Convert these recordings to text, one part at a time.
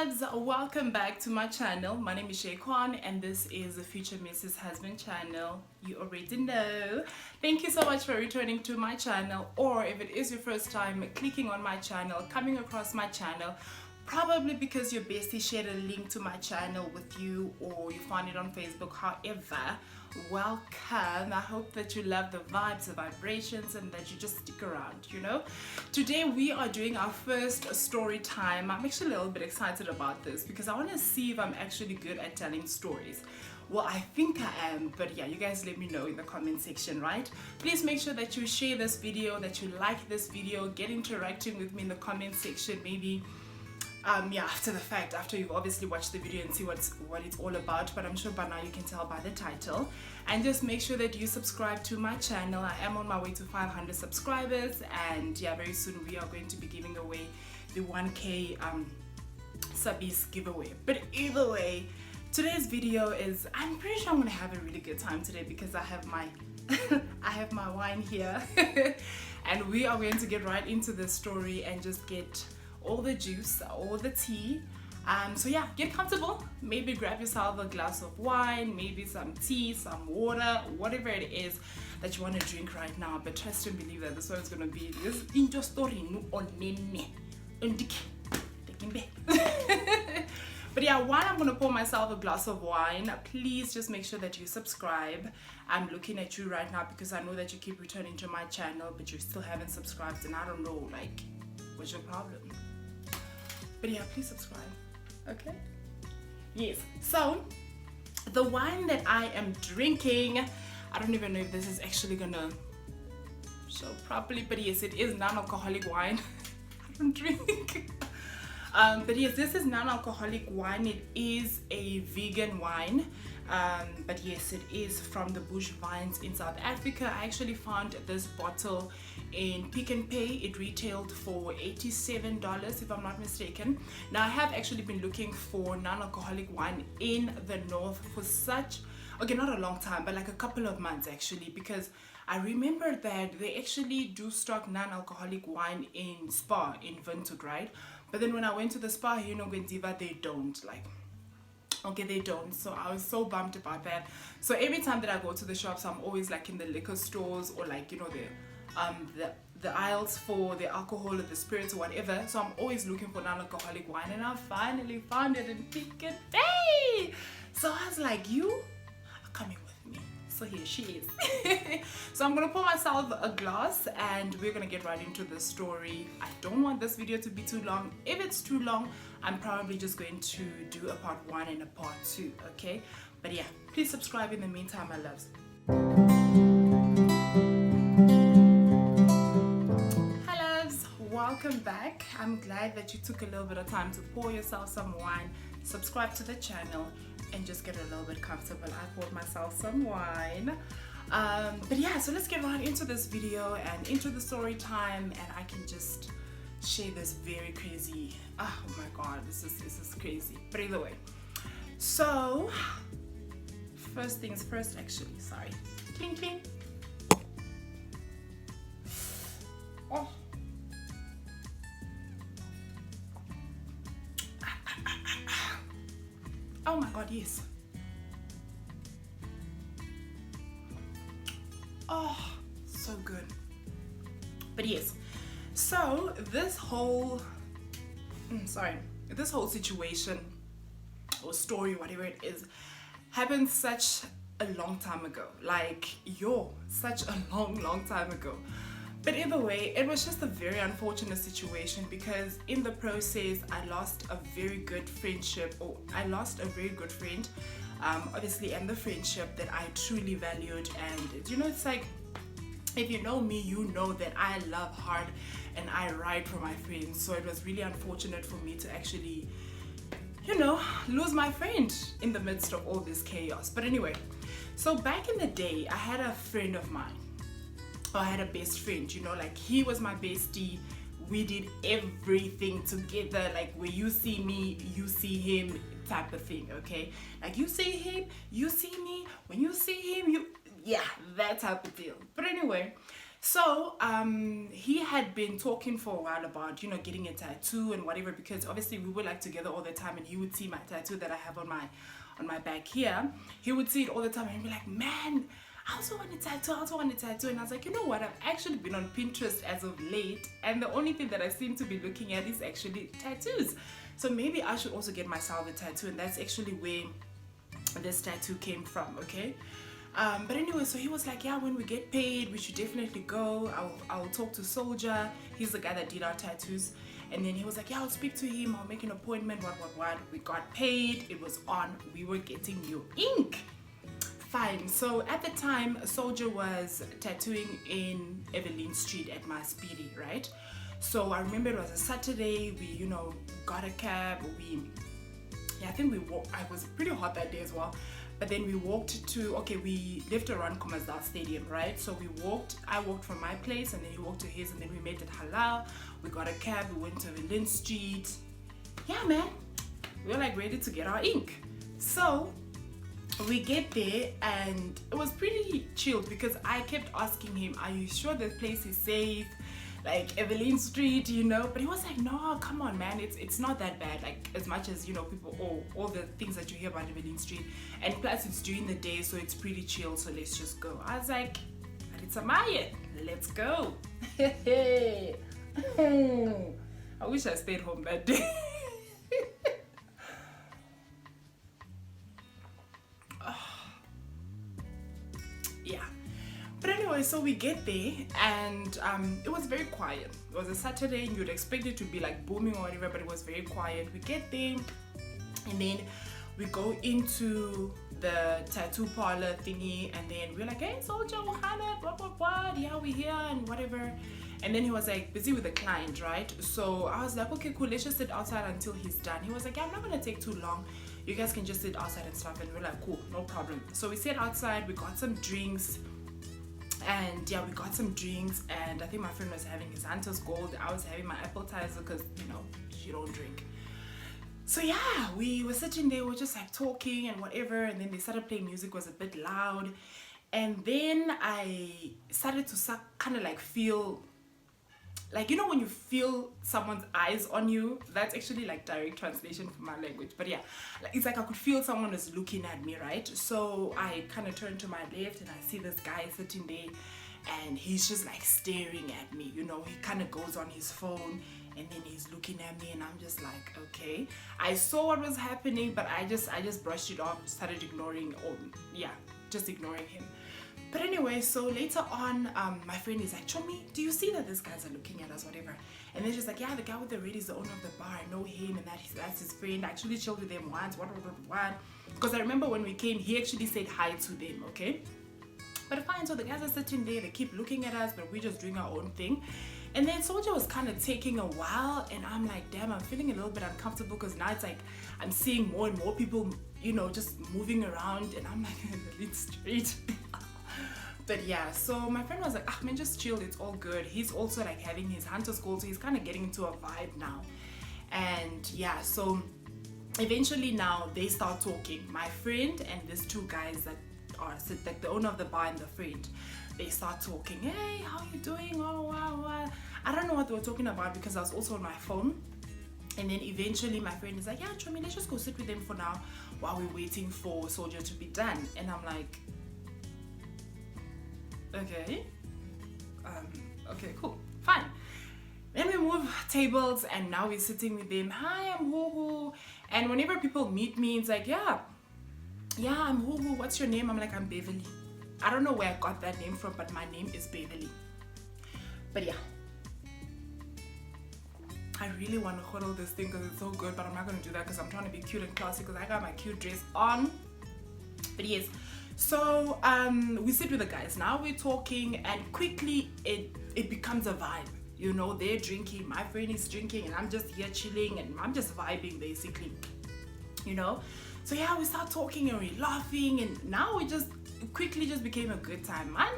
loves, welcome back to my channel. My name is Shay Kwan and this is the Future Mrs. Husband channel. You already know. Thank you so much for returning to my channel, or if it is your first time clicking on my channel, coming across my channel, probably because your bestie shared a link to my channel with you or you found it on Facebook. However, welcome. I hope that you love the vibes, the vibrations, and that you just stick around, you know. Today we are doing our first story time. I'm actually a little bit excited about this because I want to see if I'm actually good at telling stories. Well, I think I am, but yeah, you guys let me know in the comment section, right? Please make sure that you share this video, that you like this video, get interacting with me in the comment section, maybe after the fact, after you've obviously watched the video and see what it's all about, but I'm sure by now you can tell by the title. And just make sure that you subscribe to my channel. I am on my way to 500 subscribers, and yeah, very soon we are going to be giving away the 1k subbies giveaway. But either way, today's video is, I'm pretty sure I'm gonna have a really good time today because I have my I have my wine here and we are going to get right into the story and just get all the juice, all the tea. So yeah, get comfortable. Maybe grab yourself a glass of wine, maybe some tea, some water, whatever it is that you want to drink right now. But trust and believe that this one's gonna be this into story. But yeah, while I'm gonna pour myself a glass of wine, please just make sure that you subscribe. I'm looking at you right now because I know that you keep returning to my channel, but you still haven't subscribed, and I don't know, like, what's your problem? But yeah, please subscribe, okay? Yes, so the wine that I am drinking, I don't even know if this is actually gonna show properly, but yes, it is non-alcoholic wine. I don't drink. But yes, this is non-alcoholic wine. It is a vegan wine. But yes, it is from the bush vines in South Africa. I actually found this bottle in Pick n Pay. It retailed for $87 if I'm not mistaken. Now I have actually been looking for non-alcoholic wine in the north for not a long time, but like a couple of months actually, because I remember that they actually do stock non-alcoholic wine in Spa, in Windhoek, right? But then when I went to the Spa here in Ogendiva, they don't, like, okay, they don't. So I was so bummed about that. So every time that I go to the shops, I'm always like in the liquor stores or like, you know, the aisles for the alcohol or the spirits or whatever. So I'm always looking for non-alcoholic wine, and I finally found it in Pick n Pay. So I was like, you are coming with me. So here she is. So I'm gonna pour myself a glass and we're gonna get right into the story. I don't want this video to be too long. If it's too long, I'm probably just going to do a part 1 and a part 2, okay? But yeah, please subscribe in the meantime, my loves. Hi loves, welcome back. I'm glad that you took a little bit of time to pour yourself some wine, subscribe to the channel, and just get a little bit comfortable. I poured myself some wine. But yeah, so let's get right into this video and into the story time, and I can just share this very crazy, oh my god, this is crazy. But either way, so first things first, actually, sorry. Cling cling. Oh. Oh my god, yes. Oh, so good. But yes, so this whole situation or story, whatever it is, happened such a long time ago. Like, such a long time ago. But either way, it was just a very unfortunate situation because in the process, I lost a very good friendship, or I lost a very good friend, obviously, and the friendship that I truly valued. And you know, it's like, if you know me, you know that I love hard and I ride for my friends. So it was really unfortunate for me to actually, you know, lose my friend in the midst of all this chaos. But anyway, so back in the day, I had a friend of mine. I had a best friend, you know, like he was my bestie. We did everything together, like where you see me, you see him type of thing, okay? Like you see him, you see me, when you see him, yeah, that type of deal. But anyway, So he had been talking for a while about, you know, getting a tattoo and whatever, because obviously we were like together all the time, and he would see my tattoo that I have on my back here. He would see it all the time and he'd be like, man, I also want a tattoo, I also want a tattoo. And I was like, you know what, I've actually been on Pinterest as of late, and the only thing that I seem to be looking at is actually tattoos. So maybe I should also get myself a tattoo, and that's actually where this tattoo came from, okay? But anyway, so he was like, yeah, when we get paid, we should definitely go. I'll talk to Soldier. He's the guy that did our tattoos. And then he was like, yeah, I'll speak to him. I'll make an appointment, what. We got paid. It was on. We were getting new ink. Fine. So at the time, Soldier was tattooing in Evelyn Street at my Speedy, right? So I remember it was a Saturday. We, you know, got a cab. I think we walked. I was pretty hot that day as well. But then we walked to, we left around Komazal Stadium, right? So I walked from my place, and then he walked to his, and then we met at Halal. We got a cab, we went to Lynn Street. Yeah, man, we were like ready to get our ink. So we get there, and it was pretty chilled because I kept asking him, are you sure this place is safe? Like Evelyn Street, you know, but he was like, no, come on, man, it's not that bad, like as much as, you know, people, all the things that you hear about Evelyn Street, and plus it's during the day, so it's pretty chill, so let's just go. I was like, Maye, let's go. I wish I stayed home that day. Yeah. But anyway, so we get there, and it was very quiet. It was a Saturday, and you'd expect it to be like booming or whatever, but it was very quiet. We get there, and then we go into the tattoo parlor thingy, and then we're like, hey, Soldier, what, yeah, we're here, and whatever. And then he was like busy with the client, right? So I was like, okay, cool, let's just sit outside until he's done. He was like, yeah, I'm not gonna take too long. You guys can just sit outside and stuff. And we're like, cool, no problem. So we sat outside, we got some drinks. And yeah, we got some drinks, and I think my friend was having his Santos Gold. I was having my appetizer because, you know, she don't drink. So yeah, we were sitting there, we were just like talking and whatever, and then they started playing music, was a bit loud. And then I started to kind of like feel, like, you know, when you feel someone's eyes on you, that's actually like direct translation from my language. But yeah, it's like I could feel someone was looking at me, right? So I kind of turned to my left, and I see this guy sitting there, and he's just like staring at me, you know. He kind of goes on his phone, and then he's looking at me, and I'm just like, okay. I saw what was happening, but I just brushed it off, started ignoring, just ignoring him. But anyway, so later on, my friend is like, Chomi, do you see that these guys are looking at us, whatever? And then she's like, yeah, the guy with the red is the owner of the bar. I know him, and that's his friend. I actually chilled with them once, what. Because I remember when we came, he actually said hi to them, okay? But fine, so the guys are sitting there, they keep looking at us, but we're just doing our own thing. And then Soldier was kind of taking a while, and I'm like, damn, I'm feeling a little bit uncomfortable, because now it's like I'm seeing more and more people, you know, just moving around, and I'm like, it's straight. But yeah, so my friend was like, ah, man, just chill, it's all good. He's also like having his hunter school, so he's kind of getting into a vibe now. And yeah, so eventually now they start talking. My friend and these two guys that are like the owner of the bar and the friend, they start talking. Hey, how you doing? Oh, wow. I don't know what they were talking about because I was also on my phone. And then eventually my friend is like, yeah, Chomi, let's just go sit with them for now while we're waiting for Soldier to be done. And I'm like, okay, okay, cool, fine. Then we move tables, and now we're sitting with them. Hi, I'm Hoo. And whenever people meet me, it's like, yeah, I'm Hoo. What's your name? I'm like, I'm Beverly. I don't know where I got that name from, but my name is Beverly. But yeah, I really want to huddle this thing because it's so good, but I'm not going to do that because I'm trying to be cute and classy because I got my cute dress on. But yes, so we sit with the guys. Now we're talking, and quickly it becomes a vibe. You know, they're drinking, my friend is drinking, and I'm just here chilling, and I'm just vibing basically, you know. So yeah, we start talking and we're laughing, and now it quickly just became a good time, man.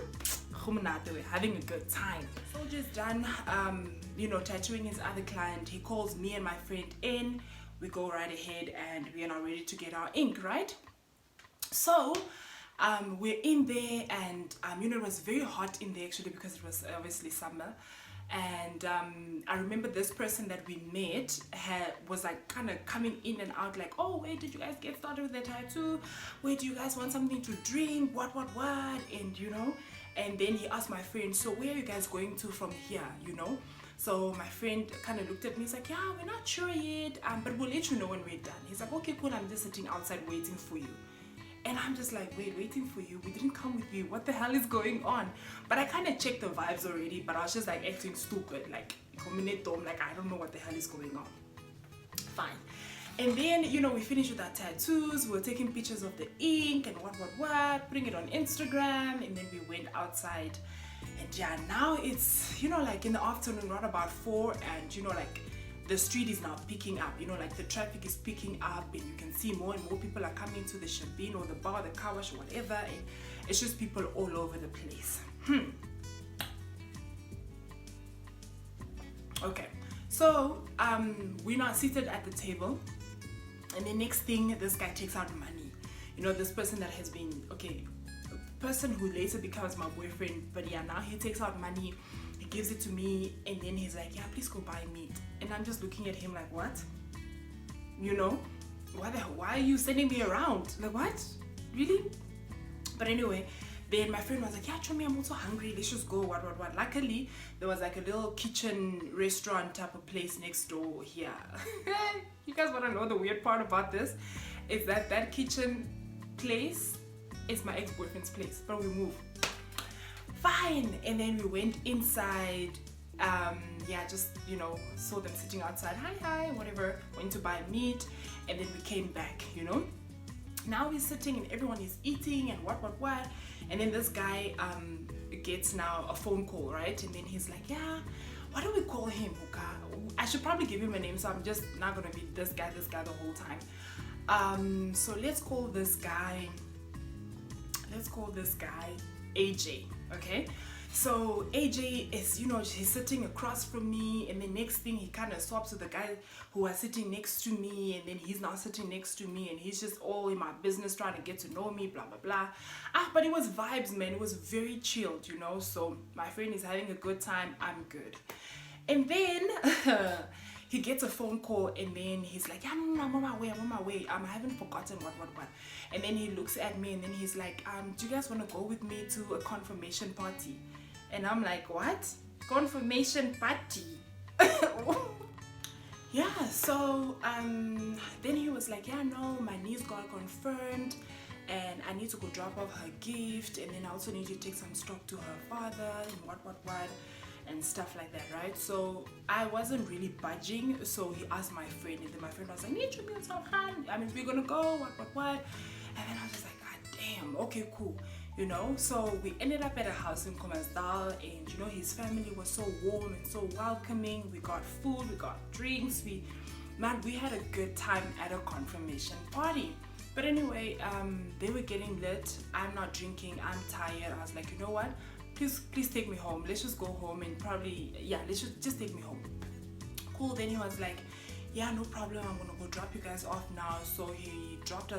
We're having a good time. Soldier's done, you know, tattooing his other client. He calls me and my friend in. We go right ahead, and we are now ready to get our ink, right? So We're in there, and it was very hot in there actually, because it was obviously summer. And I remember this person that we met was like kind of coming in and out, like, oh, where did you guys get started with the tattoo? Where do you guys want something to drink? What? And and then he asked my friend, so where are you guys going to from here? So my friend kind of looked at me. He's like, yeah, we're not sure yet, but we'll let you know when we're done. He's like, okay, cool, I'm just sitting outside waiting for you. And I'm just like, wait, waiting for you? We didn't come with you. What the hell is going on? But I kind of checked the vibes already, but I was just like acting stupid. Like, I don't know what the hell is going on. Fine. And then, we finished with our tattoos. We were taking pictures of the ink and what, putting it on Instagram. And then we went outside. And yeah, now it's, like in the afternoon, right about 4. And, like, the street is now picking up, like the traffic is picking up, and you can see more and more people are coming to the Shabin or the bar, the car wash or whatever, and it's just people all over the place. Okay, so we're now seated at the table, and the next thing, this guy takes out money. This person that has been, a person who later becomes my boyfriend, but yeah, now he takes out money. He gives it to me, and then he's like, yeah, please go buy meat. And I'm just looking at him like, what? Why are you sending me around? Like, what? Really? But anyway, then my friend was like, yeah, Chomi, I'm also hungry. Let's just go, what. Luckily, there was like a little kitchen restaurant type of place next door here. You guys want to know the weird part about this? Is that kitchen place is my ex-boyfriend's place, but we moved. Fine. And then we went inside, just saw them sitting outside, hi, whatever, went to buy meat, and then we came back. Now we're sitting and everyone is eating and what, and then this guy gets now a phone call, right? And then he's like, yeah, what do we call him? I should probably give him a name, so I'm just not gonna be this guy the whole time. So let's call this guy AJ. Okay, so AJ is, he's sitting across from me, and the next thing he kind of swaps with the guy who was sitting next to me, and then he's now sitting next to me, and he's just all in my business trying to get to know me, blah blah blah. But it was vibes, man. It was very chilled, so my friend is having a good time, I'm good. And then he gets a phone call, and then he's like, yeah, I'm on my way, I haven't forgotten what. And then he looks at me, and then he's like, do you guys want to go with me to a confirmation party? And I'm like, what? Confirmation party? Yeah, so then he was like, yeah, no, my niece got confirmed, and I need to go drop off her gift, and then I also need to take some stock to her father, and what, and stuff like that, right? So I wasn't really budging, so he asked my friend, and then my friend was like, need to be on some hand, we're gonna go, what, and then I was just like, god damn, okay, cool, so we ended up at a house in Khomasdal, and his family was so warm and so welcoming. We got food, we got drinks, we had a good time at a confirmation party. But anyway, they were getting lit, I'm not drinking, I'm tired. I was like, you know what, please take me home. Let's just go home, and probably, let's just take me home. Cool. Then he was like, yeah, no problem, I'm gonna go drop you guys off now. So he dropped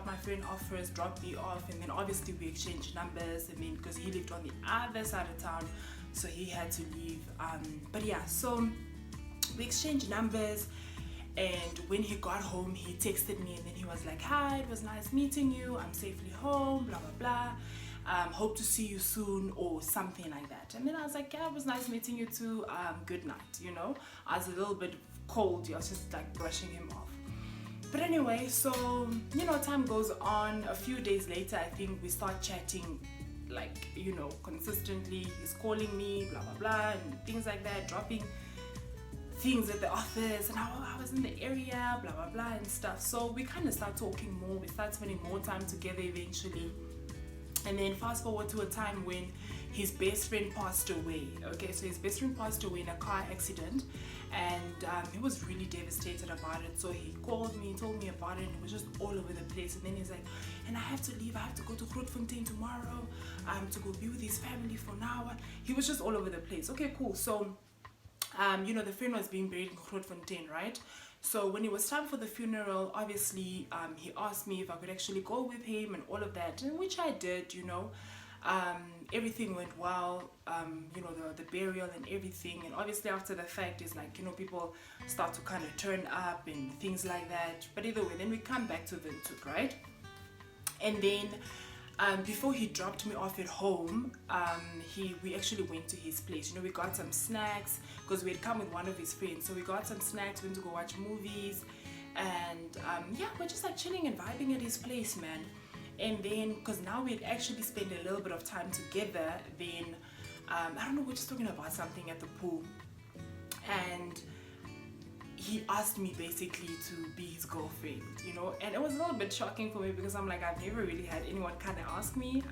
my friend off first, dropped me off, and then obviously we exchanged numbers, and then because he lived on the other side of town, so he had to leave. But yeah, so we exchanged numbers, and when he got home, he texted me, and then he was like, hi, it was nice meeting you, I'm safely home, blah blah blah, hope to see you soon, or something like that. And then I was like, yeah, it was nice meeting you too, good night. I was a little bit cold. I was just like brushing him off. But anyway, so time goes on. A few days later, I think we start chatting, like, consistently. He's calling me, blah blah blah, and things like that, dropping things at the office, and I was in the area, blah blah blah, and stuff. So we kind of start talking more. We start spending more time together eventually. And then fast forward to a time when his best friend passed away. Okay, so his best friend passed away in a car accident, and he was really devastated about it. So he called me, told me about it, and it was just all over the place. And then he's like, and I have to leave, I have to go to Grootfontein tomorrow, to go be with his family for now. He was just all over the place. Okay, cool. So the friend was being buried in Grootfontein, right? So when it was time for the funeral, obviously, he asked me if I could actually go with him and all of that, and which I did, you know. Everything went well, you know, the burial and everything. And obviously after the fact is like, you know, people start to kind of turn up and things like that. But either way, then we come back to Windhoek, right? And then before he dropped me off at home, we actually went to his place. You know, we got some snacks because we had come with one of his friends. So we got some snacks, went to go watch movies, and yeah, we're just like chilling and vibing at his place, man. And then, because now we'd actually spent a little bit of time together, then I don't know, we're just talking about something at the pool, and he asked me basically to be his girlfriend, you know. And it was a little bit shocking for me because I'm like, I've never really had anyone kind of ask me.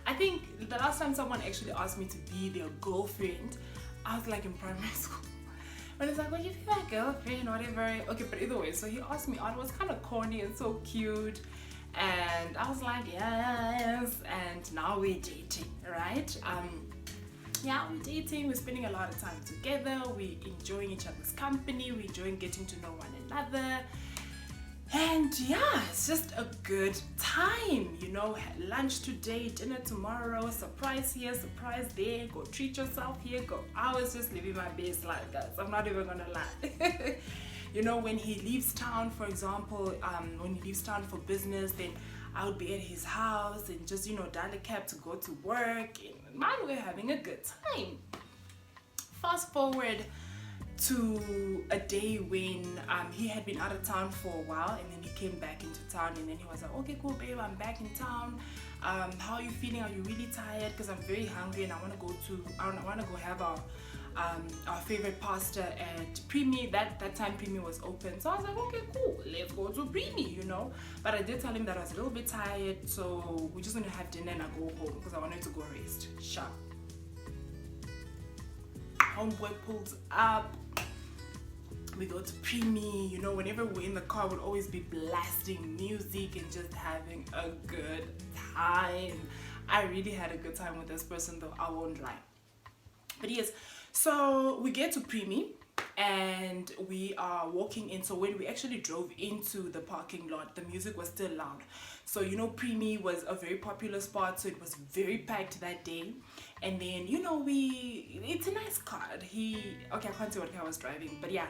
I think the last time someone actually asked me to be their girlfriend, I was like in primary school. But it's like, well, you be my girlfriend, whatever. Okay, but either way, so he asked me out. It was kind of corny and so cute. And I was like, yes. And now we're dating, right? Yeah, we're dating. We're spending a lot of time together. We're enjoying each other's company. We're enjoying getting to know one another. And yeah, it's just a good time, you know. Lunch today, dinner tomorrow, surprise here, surprise there. Go treat yourself here. Go. I was just living my best life, guys. I'm not even gonna lie. You know, when he leaves town, for example, when he leaves town for business, then I would be at his house and just, you know, dial a cab to go to work. And man, we're having a good time. Fast forward to a day when he had been out of town for a while, and then he came back into town, and then he was like, okay, cool, babe, I'm back in town. How are you feeling? Are you really tired? Because I'm very hungry and I want to go have our favorite pasta at Primi. That time Primi was open, so I was like, okay, cool, let's go to Primi, you know. But I did tell him that I was a little bit tired, so we're just gonna have dinner and I go home because I wanted to go rest. Sharp. Homeboy pulls up. We go to Primi, you know. Whenever we're in the car, we'll always be blasting music and just having a good time. I really had a good time with this person, though, I won't lie. But yes, so we get to Primi and we are walking in. So when we actually drove into the parking lot, the music was still loud. So, you know, Primi was a very popular spot, so it was very packed that day. And then, you know, it's a nice car. Okay, I can't say what car I was driving, but yeah,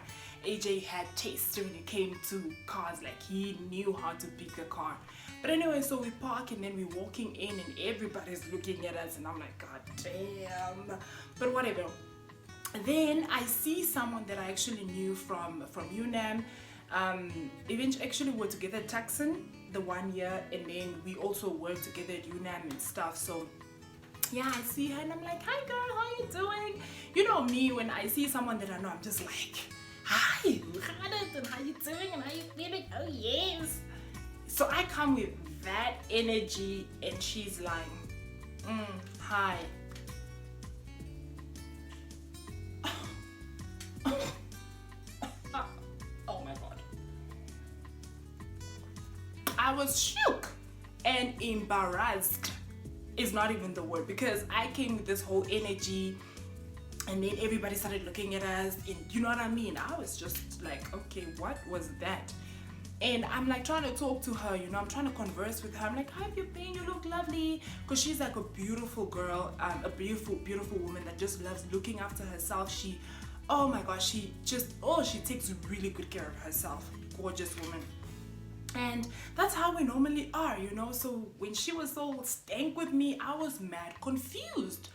AJ had taste when it came to cars. Like, he knew how to pick a car. But anyway, so we park and then we're walking in and everybody's looking at us and I'm like, god damn. But whatever. Then I see someone that I actually knew from UNAM. Eventually, actually, we were together at Tucson the 1 year, and then we also worked together at UNAM and stuff. So yeah, I see her and I'm like, hi girl, how you doing? You know me, when I see someone that I know, I'm just like, hi, and how you doing and how you feeling? Oh yes. So I come with that energy and she's like, hi. Oh my god. I was shook and embarrassed is not even the word, because I came with this whole energy and then everybody started looking at us and you know what I mean. I was just like, okay, what was that? And I'm like trying to talk to her, you know, I'm trying to converse with her. I'm like, how have you been? You look lovely. Because she's like a beautiful girl, a beautiful woman that just loves looking after herself. Oh my gosh, she takes really good care of herself. Gorgeous woman. And that's how we normally are, you know. So when she was so stank with me, I was mad confused.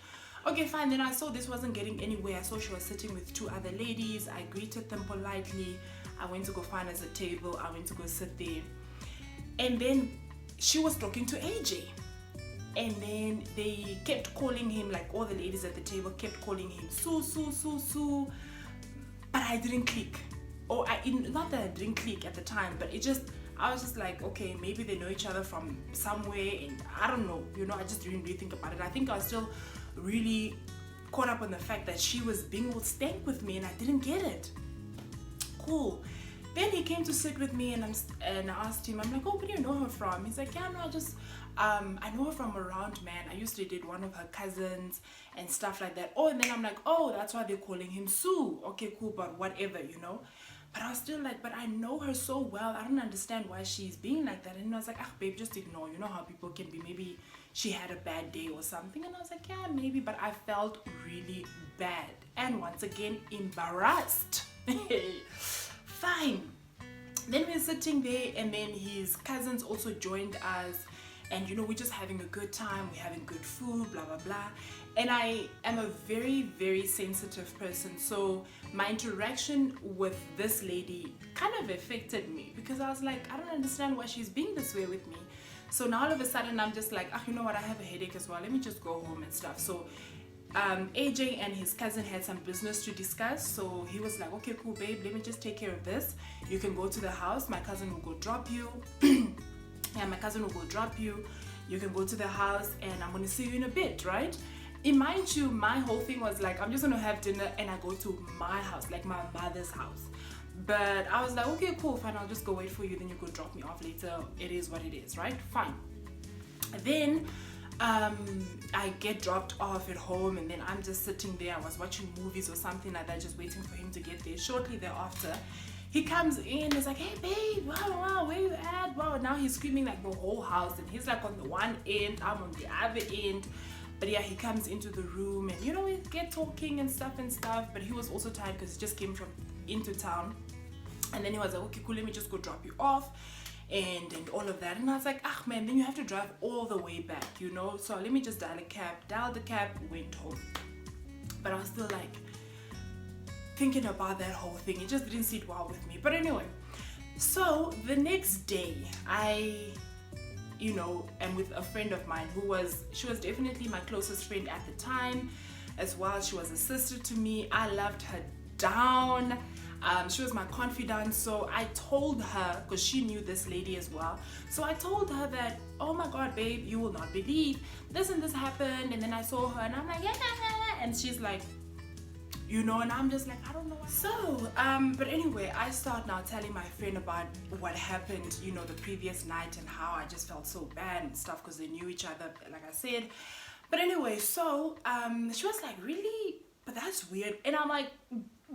Okay, fine. Then I saw this wasn't getting anywhere. I saw she was sitting with two other ladies. I greeted them politely. I went to go find us a table. I went to go sit there. And then she was talking to AJ. And then they kept calling him, like all the ladies at the table kept calling him Sue. But I didn't click. Not that I didn't click at the time, but I was just like, okay, maybe they know each other from somewhere, and I don't know, you know. I just didn't really think about it. I think I was still really caught up on the fact that she was being all stank with me and I didn't get it. Cool. Then he came to sit with me and I asked him, I'm like, oh, where do you know her from? He's like, yeah, no, I know her from around, man. I used to date one of her cousins and stuff like that. Oh, and then I'm like, oh, that's why they're calling him Sue. Okay, cool, but whatever, you know. But I was still like, but I know her so well. I don't understand why she's being like that. And I was like, ah, babe, just ignore. You know how people can be. Maybe she had a bad day or something. And I was like, yeah, maybe. But I felt really bad. And once again, embarrassed. Fine. Then we're sitting there, and then his cousins also joined us. And you know, we're just having a good time, we're having good food, blah blah blah. And I am a very, very sensitive person, so my interaction with this lady kind of affected me, because I was like, I don't understand why she's being this way with me. So now all of a sudden I'm just like, you know what, I have a headache as well, let me just go home and stuff. So AJ and his cousin had some business to discuss, so he was like, okay, cool, babe, let me just take care of this. You can go to the house, my cousin will go drop you. Yeah, my cousin will go drop you. You can go to the house, and I'm gonna see you in a bit, right? And mind you, my whole thing was like, I'm just gonna have dinner and I go to my house, like my mother's house. But I was like, okay, cool, fine, I'll just go wait for you, then you go drop me off later. It is what it is, right? Fine. Then I get dropped off at home, and then I'm just sitting there. I was watching movies or something like that, just waiting for him to get there. Shortly thereafter, he comes in, he's like, hey babe, wow, where you at? Wow, now he's screaming like the whole house, and he's like on the one end, I'm on the other end. But yeah, he comes into the room, and you know, we get talking and stuff, but he was also tired because he just came from into town. And then he was like, okay, cool, let me just go drop you off and all of that. And I was like, man, then you have to drive all the way back, you know, so let me just dial the cab, went home. But I was still like thinking about that whole thing. It just didn't sit well with me. But anyway, so the next day I, you know, am with a friend of mine she was definitely my closest friend at the time as well. She was a sister to me. I loved her down. She was my confidant, so I told her, because she knew this lady as well, so I told her that, oh my god, babe, you will not believe this and this happened. And then I saw her, and I'm like, yeah, and she's like, you know, and I'm just like, I don't know what. So but anyway, I start now telling my friend about what happened, you know, the previous night, and how I just felt so bad and stuff, because they knew each other, like I said. But anyway, so she was like, really? But that's weird. And I'm like,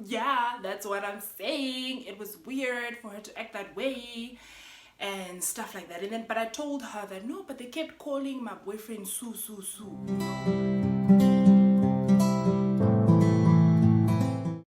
yeah, that's what I'm saying. It was weird for her to act that way and stuff like that. And then, but I told her that no, but they kept calling my boyfriend Sue, Sue, Sue.